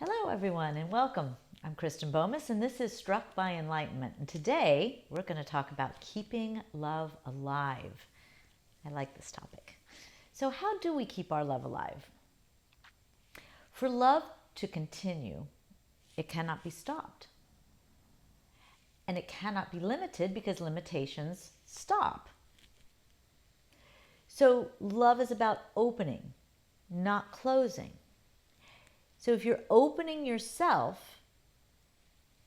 Hello, everyone, and welcome. I'm Kristen Bomas, and this is Struck by Enlightenment. And today we're going to talk about keeping love alive. I like this topic. So, how do we keep our love alive? For love to continue, it cannot be stopped. And it cannot be limited because limitations stop. So, love is about opening, not closing. So if you're opening yourself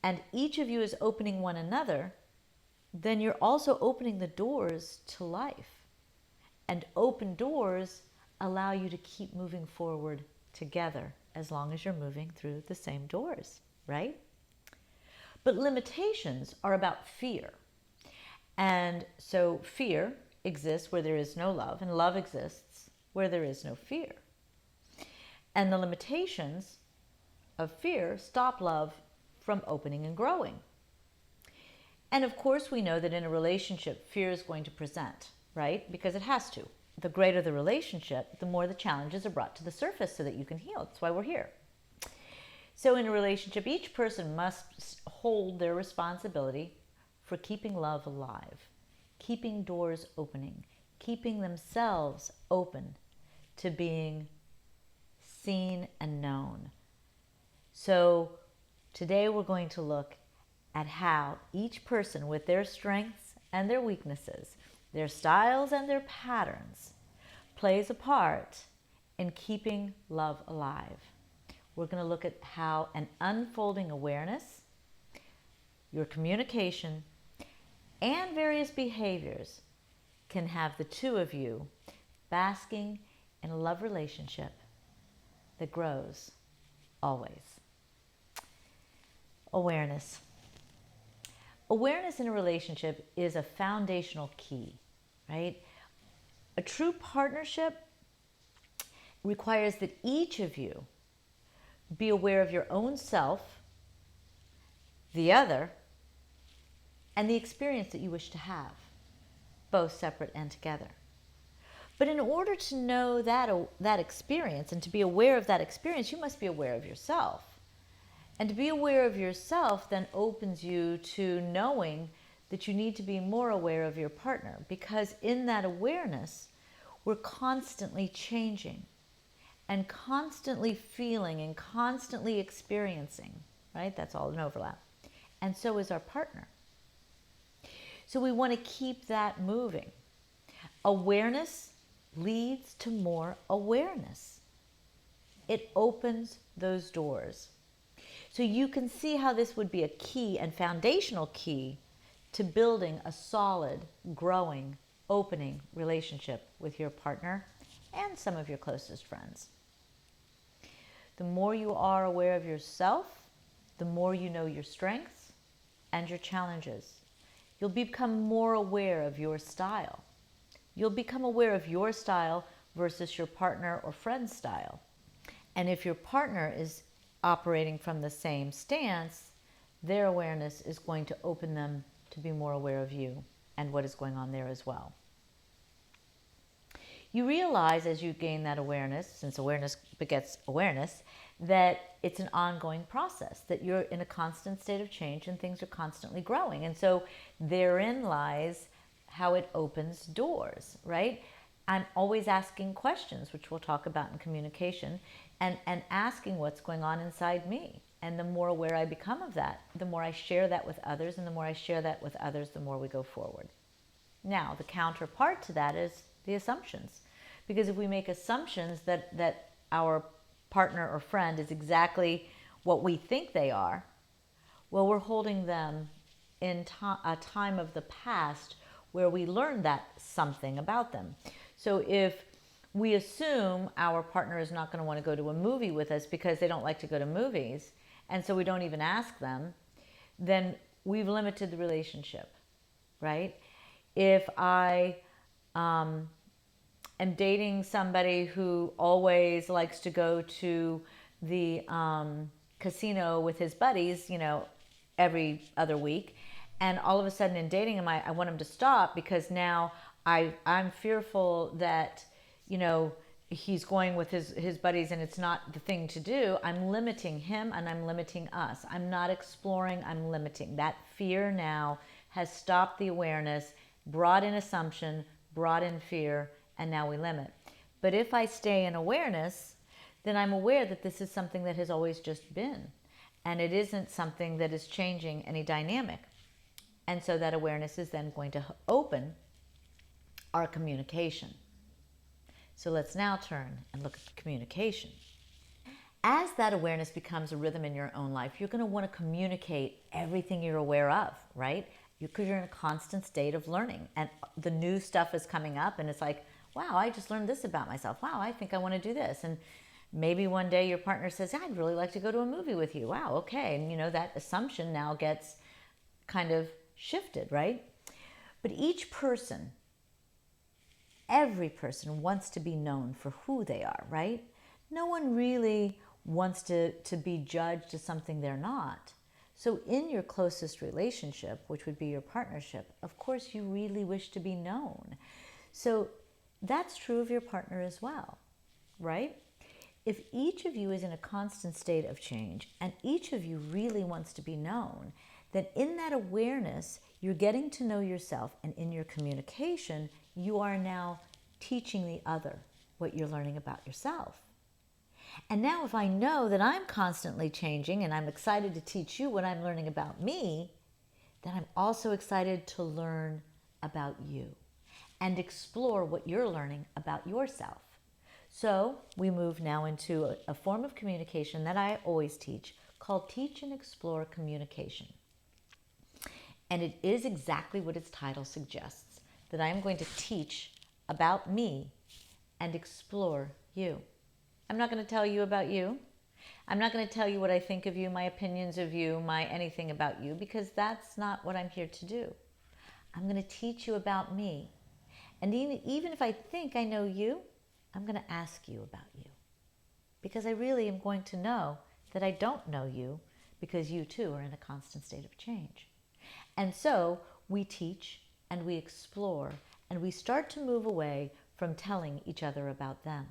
and each of you is opening one another, then you're also opening the doors to life. And open doors allow you to keep moving forward together as long as you're moving through the same doors, right? But limitations are about fear. And so fear exists where there is no love, and love exists where there is no fear. And the limitations of fear stop love from opening and growing. And of course, we know that in a relationship, fear is going to present, right? Because it has to. The greater the relationship, the more the challenges are brought to the surface so that you can heal. That's why we're here. So in a relationship, each person must hold their responsibility for keeping love alive, keeping doors opening, keeping themselves open to being seen and known. So today we're going to look at how each person with their strengths and their weaknesses, their styles and their patterns, plays a part in keeping love alive. We're going to look at how an unfolding awareness, your communication, and various behaviors can have the two of you basking in a love relationship that grows always. Awareness. Awareness in a relationship is a foundational key, right? A true partnership requires that each of you be aware of your own self, the other, and the experience that you wish to have, both separate and together. But in order to know that experience and to be aware of that experience, you must be aware of yourself. And to be aware of yourself then opens you to knowing that you need to be more aware of your partner, because in that awareness, we're constantly changing and constantly feeling and constantly experiencing, right? That's all an overlap. And so is our partner. So we want to keep that moving. Awareness leads to more awareness. It opens those doors. So you can see how this would be a key and foundational key to building a solid, growing, opening relationship with your partner and some of your closest friends. The more you are aware of yourself, the more you know your strengths and your challenges. You'll become more aware of your style. You'll become aware of your style versus your partner or friend's style. And if your partner is operating from the same stance, their awareness is going to open them to be more aware of you and what is going on there as well. You realize as you gain that awareness, since awareness begets awareness, that it's an ongoing process, that you're in a constant state of change and things are constantly growing. And so therein lies how it opens doors, right? I'm always asking questions, which we'll talk about in communication, and asking what's going on inside me. And the more aware I become of that, the more I share that with others, and the more I share that with others, the more we go forward. Now, the counterpart to that is the assumptions. Because if we make assumptions that our partner or friend is exactly what we think they are, well, we're holding them in a time of the past where we learned that something about them. So if we assume our partner is not going to want to go to a movie with us because they don't like to go to movies, and so we don't even ask them, then we've limited the relationship, right? If I am dating somebody who always likes to go to the casino with his buddies, every other week, and all of a sudden in dating him, I want him to stop because now I'm fearful that, he's going with his buddies and it's not the thing to do, I'm limiting him and I'm limiting us. I'm not exploring, I'm limiting. That fear now has stopped the awareness, brought in assumption, brought in fear, and now we limit. But if I stay in awareness, then I'm aware that this is something that has always just been. And it isn't something that is changing any dynamic. And so that awareness is then going to open our communication. So let's now turn and look at communication. As that awareness becomes a rhythm in your own life, you're going to want to communicate everything you're aware of, right? Because you're in a constant state of learning and the new stuff is coming up and it's like, wow, I just learned this about myself. Wow, I think I want to do this. And maybe one day your partner says, I'd really like to go to a movie with you. Wow, okay. And that assumption now gets kind of shifted, right? But each person, every person wants to be known for who they are, right? No one really wants to be judged as something they're not. So in your closest relationship, which would be your partnership, of course you really wish to be known. So that's true of your partner as well, right? If each of you is in a constant state of change and each of you really wants to be known, then in that awareness, you're getting to know yourself, and in your communication, you are now teaching the other what you're learning about yourself. And now if I know that I'm constantly changing and I'm excited to teach you what I'm learning about me, then I'm also excited to learn about you and explore what you're learning about yourself. So we move now into a form of communication that I always teach called Teach and Explore Communication. And it is exactly what its title suggests, that I am going to teach about me and explore you. I'm not going to tell you about you. I'm not going to tell you what I think of you, my opinions of you, my anything about you, because that's not what I'm here to do. I'm going to teach you about me. And even if I think I know you, I'm going to ask you about you. Because I really am going to know that I don't know you, because you too are in a constant state of change. And so we teach and we explore and we start to move away from telling each other about them.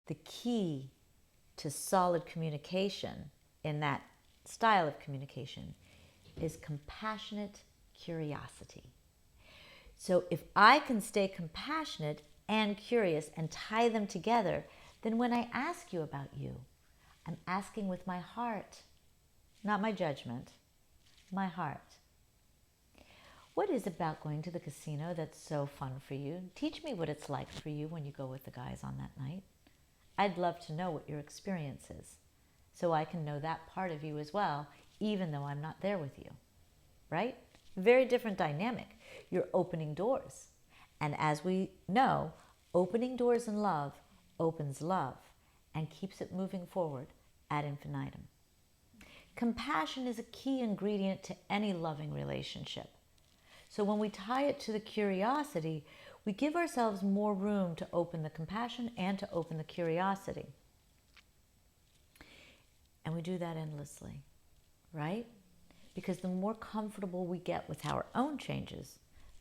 The key to solid communication in that style of communication is compassionate curiosity. So if I can stay compassionate and curious and tie them together, then when I ask you about you, I'm asking with my heart, not my judgment, my heart. What is about going to the casino that's so fun for you? Teach me what it's like for you when you go with the guys on that night. I'd love to know what your experience is, so I can know that part of you as well, even though I'm not there with you, right? Very different dynamic. You're opening doors. And as we know, opening doors in love opens love and keeps it moving forward ad infinitum. Compassion is a key ingredient to any loving relationship. So when we tie it to the curiosity, we give ourselves more room to open the compassion and to open the curiosity. And we do that endlessly, right? Because the more comfortable we get with our own changes,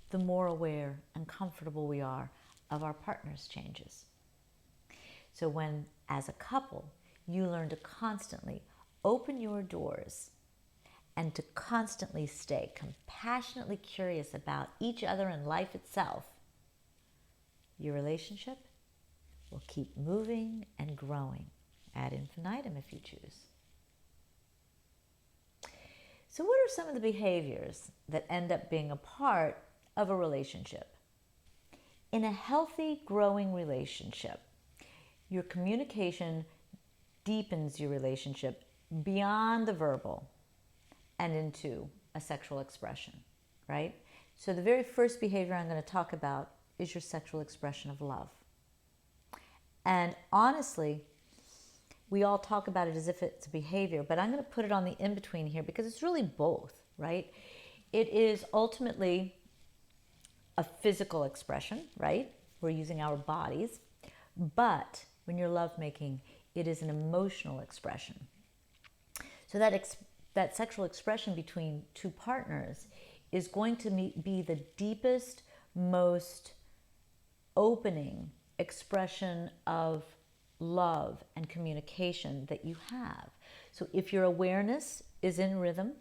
the more aware and comfortable we are of our partner's changes. So when, as a couple, you learn to constantly open your doors and to constantly stay compassionately curious about each other and life itself, your relationship will keep moving and growing ad infinitum if you choose. So what are some of the behaviors that end up being a part of a relationship? In a healthy, growing relationship, your communication deepens your relationship beyond the verbal and into a sexual expression, right? So the very first behavior I'm going to talk about is your sexual expression of love. And honestly, we all talk about it as if it's a behavior, but I'm going to put it on the in-between here because it's really both, right? It is ultimately a physical expression, right? We're using our bodies. But when you're lovemaking, it is an emotional expression. So that sexual expression between two partners is going to be the deepest, most opening expression of love and communication that you have. So if your awareness is in rhythm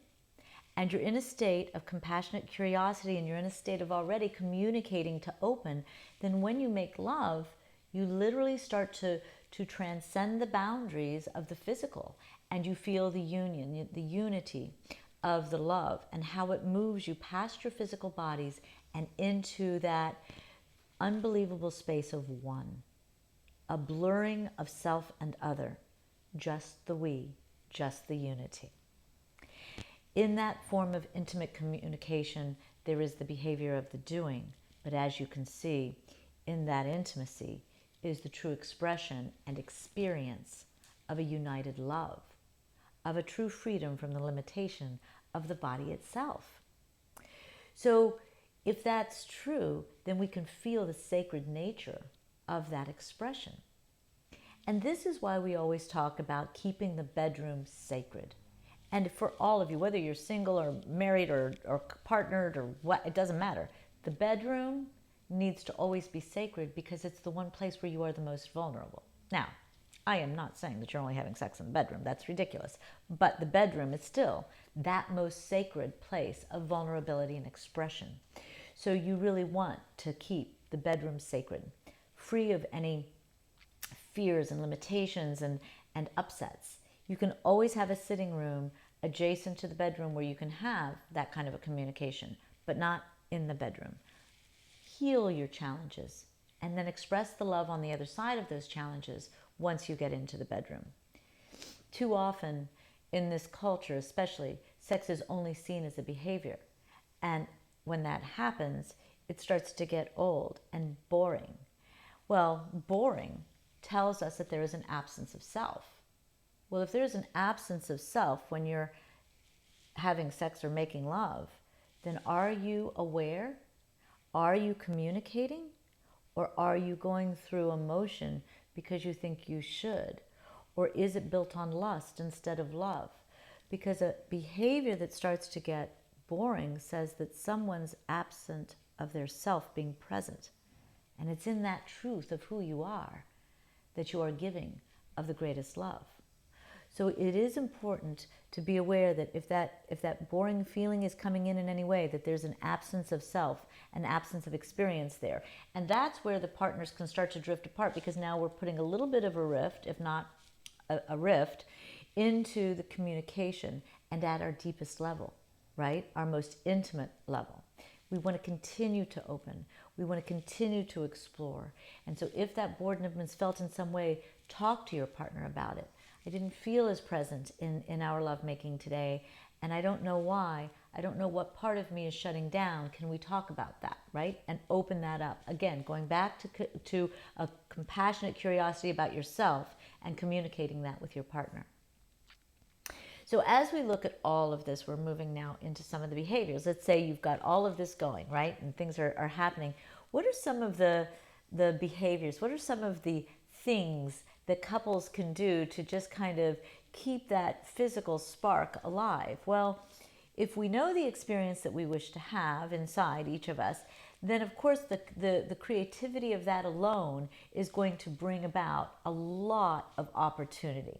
and you're in a state of compassionate curiosity and you're in a state of already communicating to open, then when you make love, you literally start to transcend the boundaries of the physical, and you feel the union, the unity of the love and how it moves you past your physical bodies and into that unbelievable space of one, a blurring of self and other, just the we, just the unity. In that form of intimate communication, there is the behavior of the doing, but as you can see, in that intimacy is the true expression and experience of a united love, of a true freedom from the limitation of the body itself. So if that's true, then we can feel the sacred nature of that expression. And this is why we always talk about keeping the bedroom sacred. And for all of you, whether you're single or married or partnered or what, it doesn't matter. The bedroom needs to always be sacred because it's the one place where you are the most vulnerable. Now, I am not saying that you're only having sex in the bedroom. That's ridiculous. But the bedroom is still that most sacred place of vulnerability and expression. So you really want to keep the bedroom sacred, free of any fears and limitations and upsets. You can always have a sitting room adjacent to the bedroom where you can have that kind of a communication, but not in the bedroom. Heal your challenges and then express the love on the other side of those challenges once you get into the bedroom. Too often in this culture especially, sex is only seen as a behavior. And when that happens, it starts to get old and boring. Well, boring tells us that there is an absence of self. Well, if there's an absence of self when you're having sex or making love, then are you aware? Are you communicating? Or are you going through emotion because you think you should? Or is it built on lust instead of love? Because a behavior that starts to get boring says that someone's absent of their self being present. And it's in that truth of who you are that you are giving of the greatest love. So it is important to be aware that if that boring feeling is coming in any way, that there's an absence of self, an absence of experience there. And that's where the partners can start to drift apart, because now we're putting a little bit of a rift, if not a rift, into the communication and at our deepest level, right? Our most intimate level. We want to continue to open. We want to continue to explore. And so if that boredom is felt in some way, talk to your partner about it. I didn't feel as present in our lovemaking today, and I don't know why. I don't know what part of me is shutting down. Can we talk about that, right? And open that up. Again, going back to a compassionate curiosity about yourself and communicating that with your partner. So as we look at all of this, we're moving now into some of the behaviors. Let's say you've got all of this going, right? And things are happening. What are some of the behaviors? What are some of the things that couples can do to just kind of keep that physical spark alive? Well, if we know the experience that we wish to have inside each of us, then of course the creativity of that alone is going to bring about a lot of opportunity.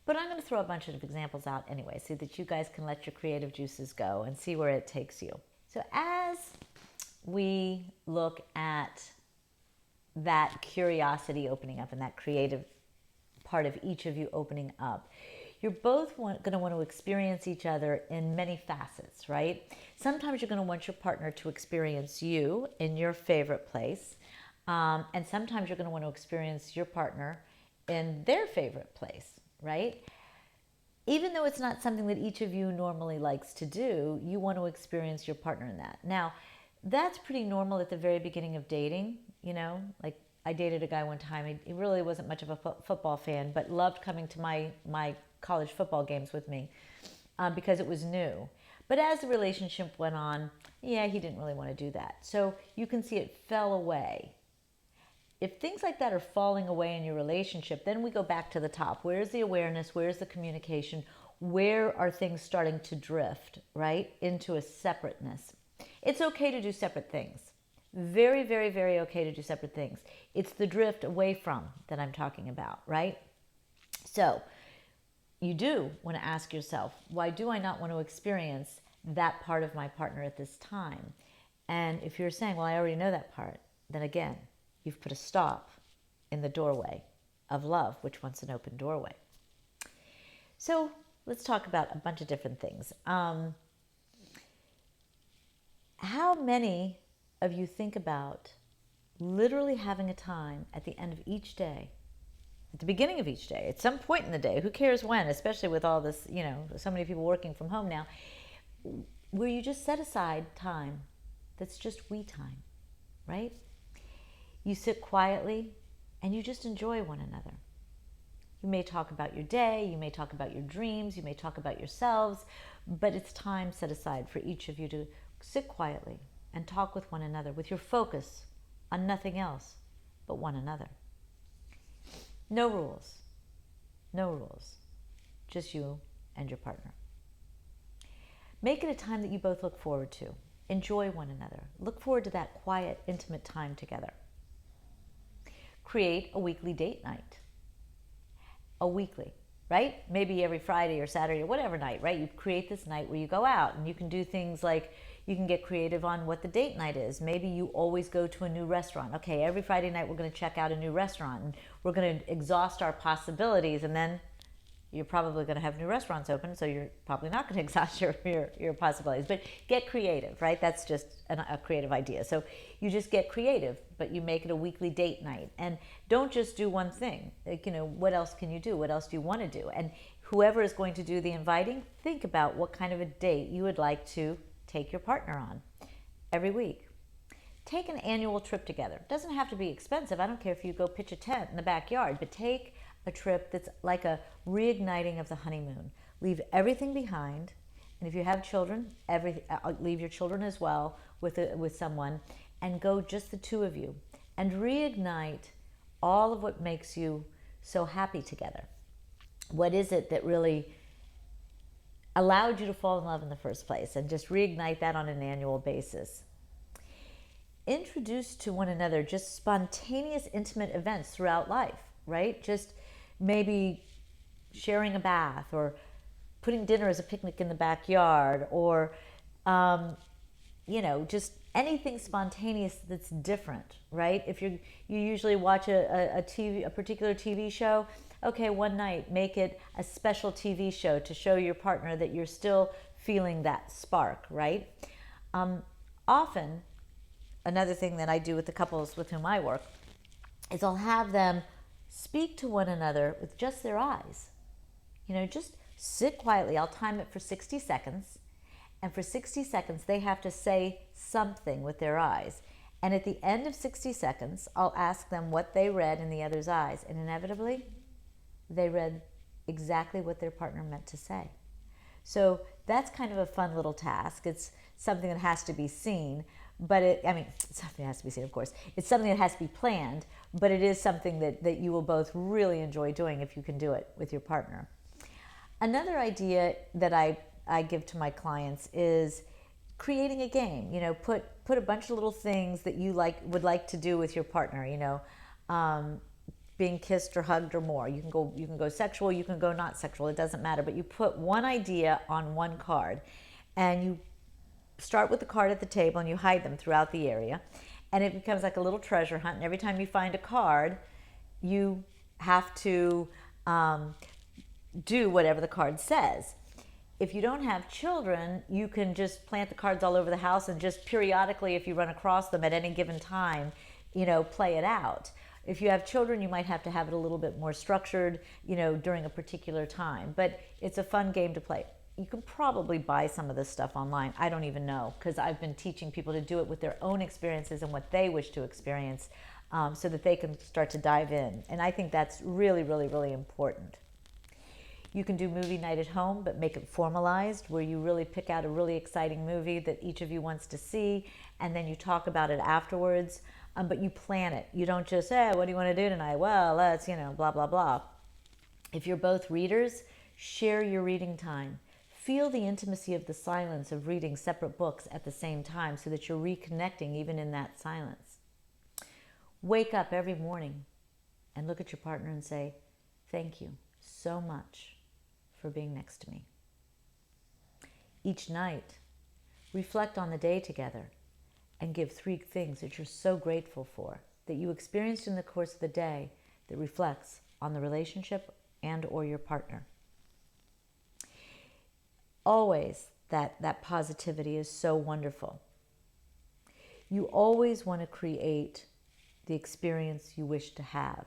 But I'm going to throw a bunch of examples out anyway, so that you guys can let your creative juices go and see where it takes you. So as we look at that curiosity opening up and that creative part of each of you opening up, you're both going to want to experience each other in many facets, right? Sometimes you're going to want your partner to experience you in your favorite place, and sometimes you're going to want to experience your partner in their favorite place, right? Even though it's not something that each of you normally likes to do, you want to experience your partner in that. Now, that's pretty normal at the very beginning of dating, you know, like I dated a guy one time. He really wasn't much of a football fan, but loved coming to my college football games with me because it was new. But as the relationship went on, yeah, he didn't really want to do that. So you can see it fell away. If things like that are falling away in your relationship, then we go back to the top. Where's the awareness? Where's the communication? Where are things starting to drift, right, into a separateness? It's okay to do separate things. Very, very, very okay to do separate things. It's the drift away from that I'm talking about, right? So you do want to ask yourself, why do I not want to experience that part of my partner at this time? And if you're saying, well, I already know that part, then again, you've put a stop in the doorway of love, which wants an open doorway. So let's talk about a bunch of different things. How many of you think about literally having a time at the end of each day, at the beginning of each day, at some point in the day, who cares when, especially with all this, so many people working from home now, where you just set aside time that's just we time, right? You sit quietly and you just enjoy one another. You may talk about your day, you may talk about your dreams, you may talk about yourselves, but it's time set aside for each of you to sit quietly and talk with one another with your focus on nothing else but one another. No rules. No rules. Just you and your partner. Make it a time that you both look forward to. Enjoy one another. Look forward to that quiet, intimate time together. Create a weekly date night. A weekly, right? Maybe every Friday or Saturday or whatever night, right? You create this night where you go out and you can do things like you can get creative on what the date night is. Maybe you always go to a new restaurant. Okay, every Friday night we're going to check out a new restaurant and we're going to exhaust our possibilities, and then you're probably going to have new restaurants open, so you're probably not going to exhaust your possibilities. But get creative, right? That's just a creative idea. So you just get creative, but you make it a weekly date night. And don't just do one thing. Like, what else can you do? What else do you want to do? And whoever is going to do the inviting, think about what kind of a date you would like to take your partner on every week. Take an annual trip together. It doesn't have to be expensive. I don't care if you go pitch a tent in the backyard, but take a trip that's like a reigniting of the honeymoon. Leave everything behind, and if you have children, leave your children as well with someone, and go just the two of you, and reignite all of what makes you so happy together. What is it that really allowed you to fall in love in the first place, and just reignite that on an annual basis. Introduce to one another just spontaneous, intimate events throughout life, right? Just maybe sharing a bath, or putting dinner as a picnic in the backyard, or just anything spontaneous that's different, right? If you usually watch a particular TV show, okay, one night make it a special TV show to show your partner that you're still feeling that spark, right? Often, another thing that I do with the couples with whom I work is I'll have them speak to one another with just their eyes. Just sit quietly. I'll time it for 60 seconds. And for 60 seconds, they have to say something with their eyes. And at the end of 60 seconds, I'll ask them what they read in the other's eyes. And inevitably, they read exactly what their partner meant to say. So that's kind of a fun little task. It's something that has to be seen. But something has to be seen, of course. It's something that has to be planned, but it is something that you will both really enjoy doing if you can do it with your partner. Another idea that I give to my clients is creating a game. Put a bunch of little things that you would like to do with your partner. Being kissed or hugged or more. You can go sexual, you can go not sexual. It doesn't matter. But you put one idea on one card, and you start with the card at the table and you hide them throughout the area, and it becomes like a little treasure hunt. And every time you find a card, you have to do whatever the card says. If you don't have children, you can just plant the cards all over the house and just periodically, if you run across them at any given time, play it out. If you have children, you might have to have it a little bit more structured, during a particular time. But it's a fun game to play. You can probably buy some of this stuff online. I don't even know, because I've been teaching people to do it with their own experiences and what they wish to experience, so that they can start to dive in. And I think that's really, really, really important. You can do movie night at home, but make it formalized, where you really pick out a really exciting movie that each of you wants to see, and then you talk about it afterwards, but you plan it. You don't just say, what do you want to do tonight? Well, let's, blah, blah, blah. If you're both readers, share your reading time. feel the intimacy of the silence of reading separate books at the same time so that you're reconnecting even in that silence. Wake up every morning and look at your partner and say, thank you so much for being next to me. Each night, reflect on the day together and give 3 things that you're so grateful for, that you experienced in the course of the day that reflects on the relationship and or your partner. Always that positivity is so wonderful. You always want to create the experience you wish to have.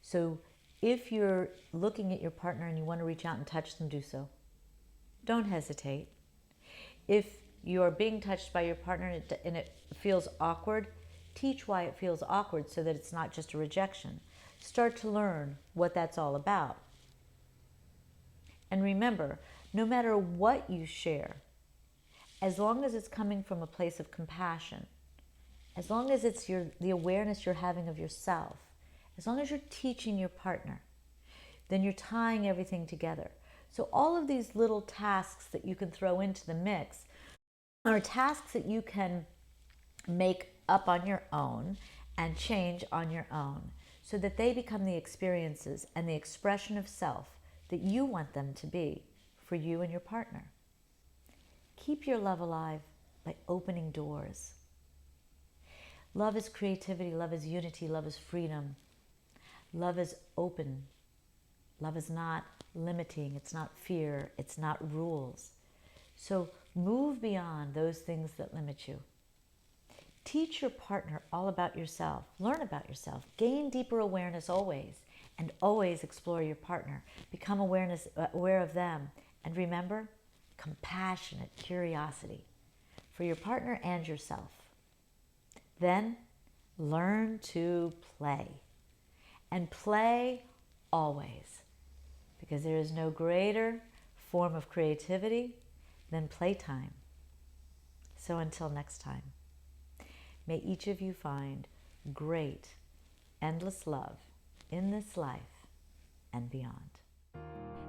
So if you're looking at your partner and you want to reach out and touch them, do so. Don't hesitate. If you're being touched by your partner and it feels awkward, teach why it feels awkward so that it's not just a rejection. Start to learn what that's all about. And remember, no matter what you share, as long as it's coming from a place of compassion, as long as it's the awareness you're having of yourself, as long as you're teaching your partner, then you're tying everything together. So all of these little tasks that you can throw into the mix are tasks that you can make up on your own and change on your own so that they become the experiences and the expression of self that you want them to be for you and your partner. Keep your love alive by opening doors. Love is creativity, love is unity, love is freedom. Love is open. Love is not limiting, it's not fear, it's not rules. So move beyond those things that limit you. Teach your partner all about yourself. Learn about yourself. Gain deeper awareness always, and always explore your partner. Become aware of them. And remember, compassionate curiosity for your partner and yourself. Then learn to play. And play always. Because there is no greater form of creativity than playtime. So until next time, may each of you find great, endless love in this life and beyond.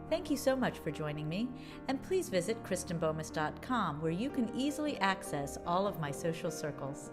Thank you so much for joining me, and please visit KristenBomas.com where you can easily access all of my social circles.